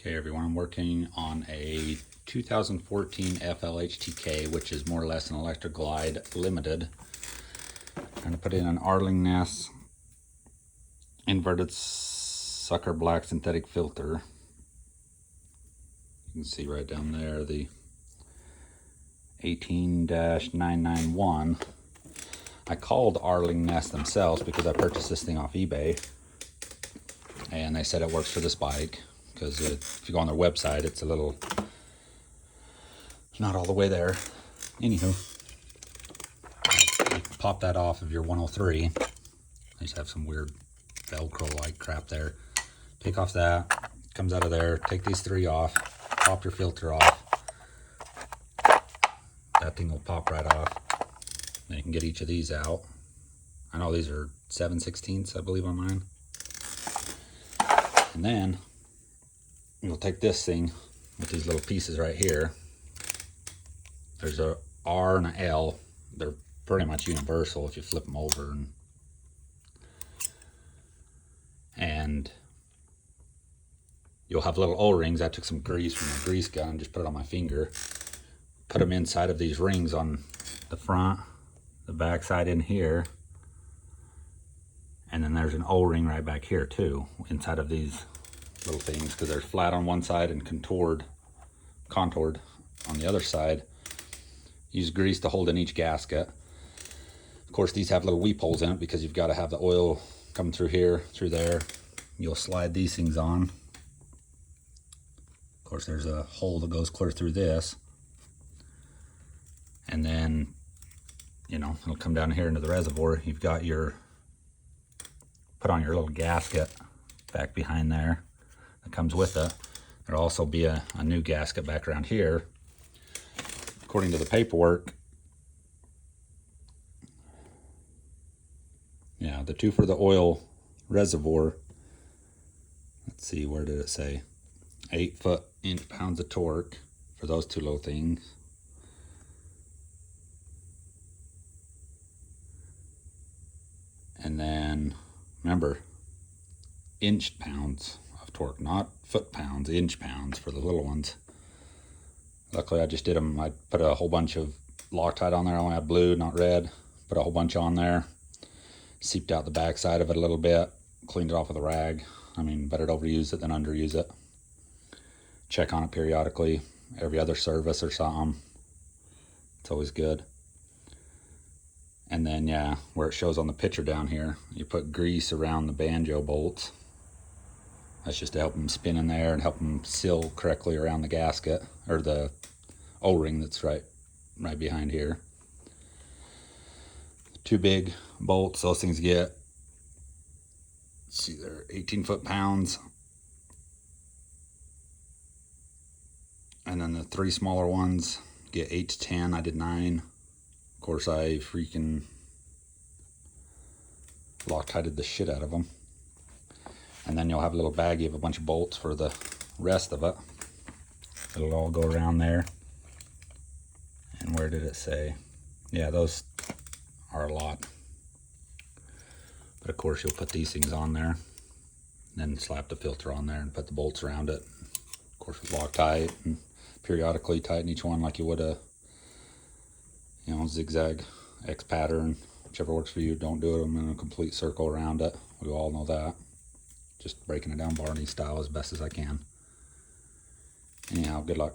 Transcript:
Okay everyone, I'm working on a 2014 FLHTK, which is more or less an Electra Glide Limited. I'm going to put in an Arlen Ness inverted sucker black synthetic filter. You can see right down there the 18-991. I called Arlen Ness themselves because I purchased this thing off eBay, and they said it works for this bike. Because if you go on their website, it's not all the way there. Anywho, you pop that off of your 103. They just have some weird Velcro-like crap there. Take off that, comes out of there. Take these three off, pop your filter off. That thing will pop right off. Then you can get each of these out. I know these are 7/16, I believe, on mine. And then you'll take this thing with these little pieces right here. There's a R and a L. They're pretty much universal if you flip them over. And you'll have little O-rings. I took some grease from a grease gun and just put it on my finger. Put them inside of these rings on the front, the back side in here. And then there's an O-ring right back here too, inside of these little things, because they're flat on one side and contoured on the other side. Use grease to hold in each gasket. Of course, these have little weep holes in it because you've got to have the oil come through here, through there. You'll slide these things on. Of course, there's a hole that goes clear through this. And then, you know, it'll come down here into the reservoir. You've got your, put on your little gasket back behind there that comes with it. There'll also be a new gasket back around here. According to the paperwork, yeah, the two for the oil reservoir, let's see, where did it say? 8 foot-inch-pounds of torque for those two little things. And then, remember, inch-pounds of torque, not foot-pounds, inch-pounds for the little ones. Luckily, I just did them. I put a whole bunch of Loctite on there. I only had blue, not red. Put a whole bunch on there. Seeped out the back side of it a little bit. Cleaned it off with a rag. I mean, better to overuse it than underuse it. Check on it periodically. Every other service or something. It's always good. And then, yeah, where it shows on the picture down here, you put grease around the banjo bolts. That's just to help them spin in there and help them seal correctly around the gasket, or the O-ring that's right behind here. Two big bolts, those things get, let's see, they're 18 foot-pounds. And then the three smaller ones get 8 to 10. I did 9. Of course, I freaking Loctited the shit out of them. And then you'll have a little baggie of a bunch of bolts for the rest of it. It'll all go around there. And where did it say? Yeah, those are a lot. But of course, you'll put these things on there. Then slap the filter on there and put the bolts around it. Of course, with Loctite, and periodically tighten each one like you would a, you know, zigzag X pattern. Whichever works for you. Don't do them in a complete circle around it. We all know that. Just breaking it down Barney style as best as I can. Anyhow, good luck.